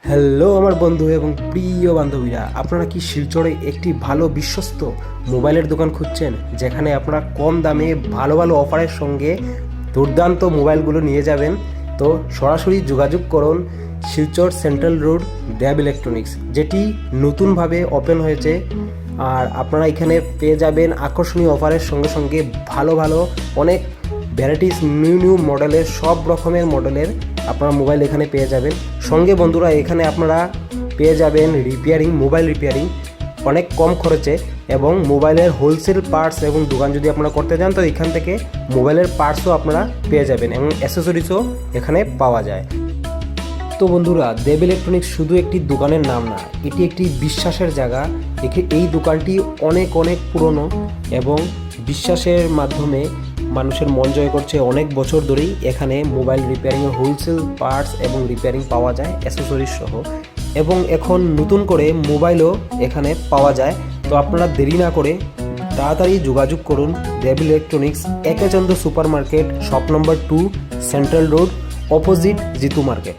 Hello আমার বন্ধু এবং প্রিয় বান্ধবীরা, আপনারা কি শিলচরে একটি ভালো বিশ্বস্ত মোবাইলের দোকান খুঁজছেন, যেখানে আপনারা কম দামে ভালো ভালো অফারের সঙ্গে দুর্দান্ত মোবাইলগুলো নিয়ে যাবেন? তো সরাসরি যোগাযোগ করুন শিলচর সেন্ট্রাল রোড দেব ইলেকট্রনিক্স, যেটি নতুনভাবে ওপেন হয়েছে। আর আপনারা এখানে পেয়ে যাবেন আকর্ষণীয় অফারের সঙ্গে সঙ্গে ভালো ভালো অনেক ভ্যারাইটিস নিউ মডেলের, সব রকমের মডেলের আপনারা মোবাইল এখানে পেয়ে যাবেন। সঙ্গে বন্ধুরা, এখানে আপনারা পেয়ে যাবেন মোবাইল রিপেয়ারিং অনেক কম খরচে, এবং মোবাইলের হোলসেল পার্টস এবং দোকান যদি আপনারা করতে চান তো এখান থেকে মোবাইলের পার্টসও আপনারা পেয়ে যাবেন এবং অ্যাসেসরিজও এখানে পাওয়া যায়। তো বন্ধুরা, দেব ইলেকট্রনিক্স শুধু একটি দোকানের নাম না, এটি একটি বিশ্বাসের জায়গা। এই দোকানটি অনেক পুরনো এবং বিশ্বাসের মাধ্যমে মানুষের মন জয় করছে অনেক বছর ধরেই। এখানে মোবাইল রিপেয়ারিংয়ের হোলসেল পার্টস এবং রিপেয়ারিং পাওয়া যায় অ্যাসেসরিজ সহ, এবং এখন নতুন করে মোবাইলও এখানে পাওয়া যায়। তো আপনারা দেরি না করে তাড়াতাড়ি যোগাযোগ করুন Dev electronics, A K Chandra super market, shop number 2, central road, opposite Jitu market.